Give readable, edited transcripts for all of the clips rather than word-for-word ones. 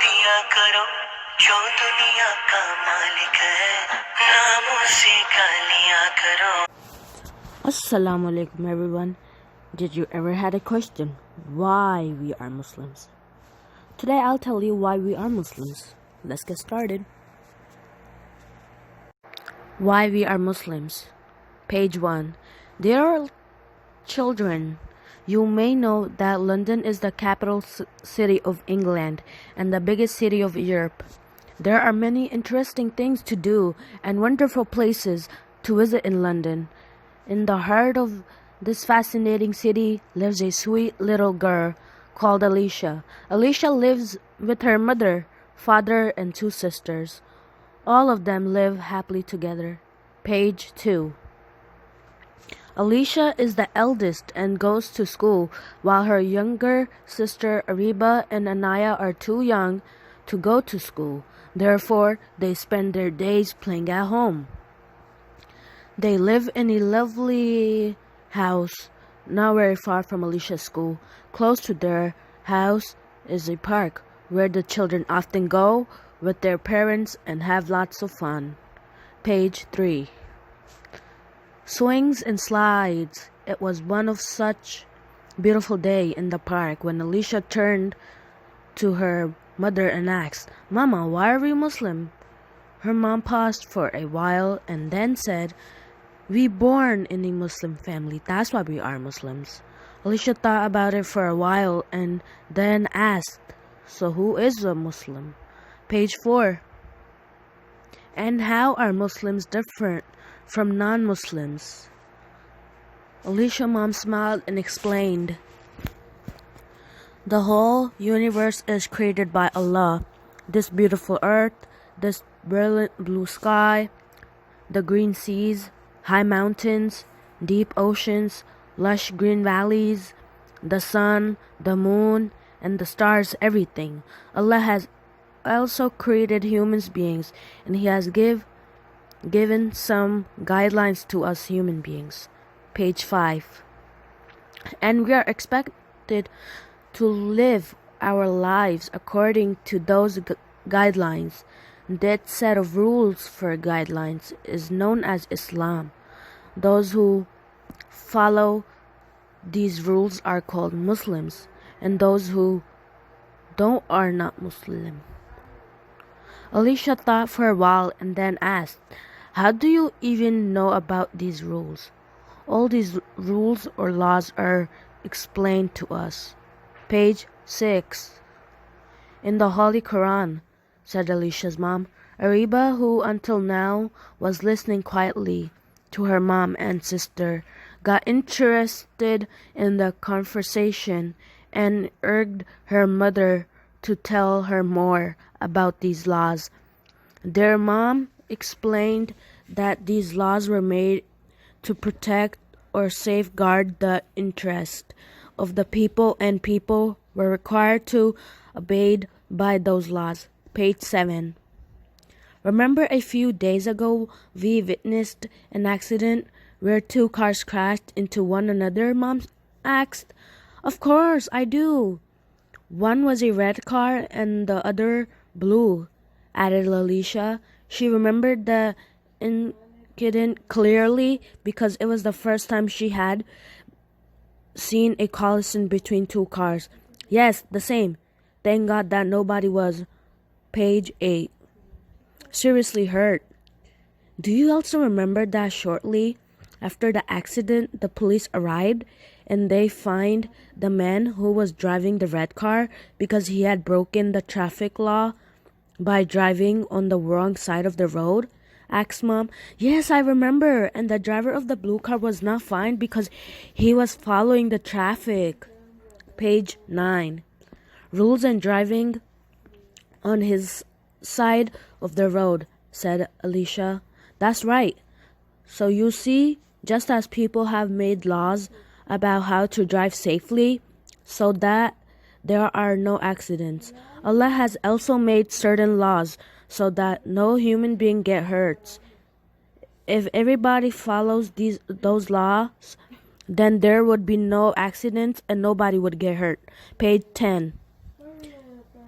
दिया करो जो दुनिया का मालिक है नाम उसी का लिया करो. Assalamu alaikum everyone. Did you ever had a question why we are Muslims? Today I'll tell you why we are Muslims. Let's get started. Why we are Muslims. Page 1. Dear children, you may know that London is the capital city of England and the biggest city of Europe. There are many interesting things to do and wonderful places to visit in London. In the heart of this fascinating city lives a sweet little girl called Alicia. Alicia lives with her mother, father, and 2 sisters. All of them live happily together. Page 2. Alicia is the eldest and goes to school, while her younger sister Ariba and Anaya are too young to go to school. Therefore, they spend their days playing at home. They live in a lovely house not very far from Alicia's school. Close to their house is a park where the children often go with their parents and have lots of fun. Page 3. Swings and slides. It was one of such beautiful day in the park when Alicia turned to her mother and asked, "Mama, why are we Muslim?" Her mom paused for a while and then said, "We born in a Muslim family, that's why we are Muslims." Alicia thought about it for a while and then asked, "So who is a Muslim?" Page 4. And how are Muslims different from non-Muslims? Alicia's mom smiled and explained, "The whole universe is created by Allah. This beautiful earth, this brilliant blue sky, the green seas, high mountains, deep oceans, lush green valleys, the sun, the moon, and the stars, everything. Allah has also created human beings, and He has given some guidelines to us human beings." Page 5. And we are expected to live our lives according to those guidelines. That set of rules for guidelines is known as Islam. Those who follow these rules are called Muslims, and those who don't are not Muslim. Alicia thought for a while and then asked, "How do you even know about these rules?" "All these rules or laws are explained to us." Page 6. In the Holy Quran, said Alicia's mom, Ariba, who until now was listening quietly to her mom and sister, got interested in the conversation and urged her mother to tell her more about these laws. Their mom explained that these laws were made to protect or safeguard the interest of the people, and people were required to abide by those laws. Page 7. Remember a few days ago we witnessed an accident where 2 cars crashed into one another, Mom asked. "Of course, I do. One was a red car and the other blue," added Alicia. She remembered the incident clearly because it was the first time she had seen a collision between 2 cars. "Yes, the same. Thank God that nobody was." Page 8. Seriously hurt. Do you also remember that shortly after the accident, the police arrived and they fined the man who was driving the red car because he had broken the traffic law by driving on the wrong side of the road? Asked Mom. "Yes, I remember. And the driver of the blue car was not fined because he was following the traffic." Page 9. Rules and driving on his side of the road, said Alicia. "That's right. So you see, just as people have made laws about how to drive safely so that there are no accidents, Allah has also made certain laws so that no human being get hurt. If everybody follows those laws, then there would be no accidents and nobody would get hurt." Page 10.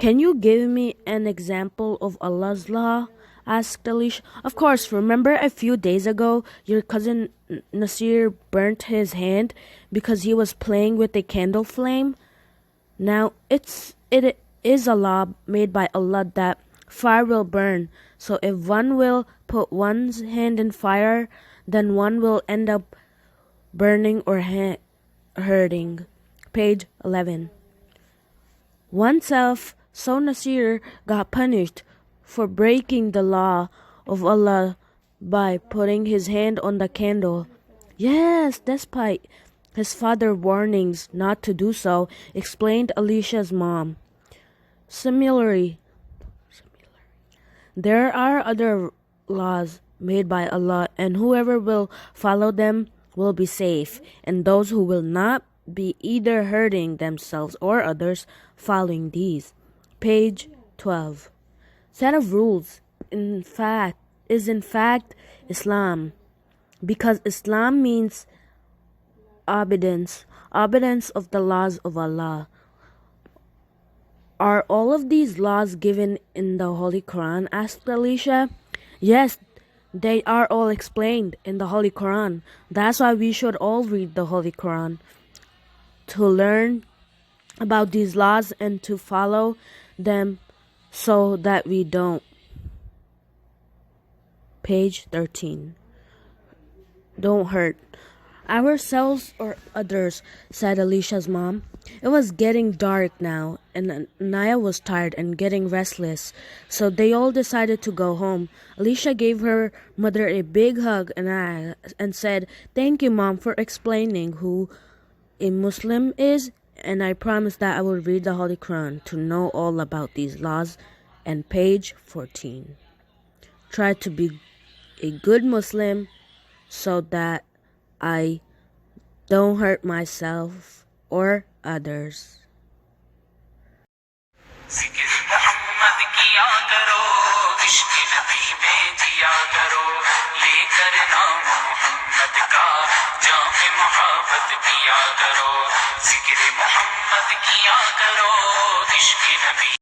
Can you give me an example of Allah's law? Asked Alicia. Of course, remember a few days ago your cousin Nasir burnt his hand because he was playing with a candle flame? Now it is a law made by Allah that fire will burn. So if one will put one's hand in fire, then one will end up burning or hurting. Page 11. Oneself, so Nasir got punished for breaking the law of Allah by putting his hand on the candle. Yes, despite his father's warnings not to do so, explained Alicia's mom. Similarly, there are other laws made by Allah, and whoever will follow them will be safe, and those who will not be either hurting themselves or others following these. Page 12. Set of rules is in fact Islam, because Islam means obedience of the laws of Allah. Are all of these laws given in the Holy Quran? Asked Alicia. Yes, they are all explained in the Holy Quran. That's why we should all read the Holy Quran, to learn about these laws and to follow them so that we don't. Page 13. Don't hurt ourselves or others, said Alicia's mom. It was getting dark now, and Naya was tired and getting restless, so they all decided to go home. Alicia gave her mother a big hug and said, "Thank you, Mom, for explaining who a Muslim is, and I promise that I will read the Holy Quran to know all about these laws." And page 14. Try to be a good Muslim so that I don't hurt myself or others. जिक्र मोहम्मद किया करो, इश्क नबी में जिया करो, लेकर नाम मोहम्मद का जाम मोहब्बत पिया करो। जिक्र मोहम्मद किया करो, इश्क नबी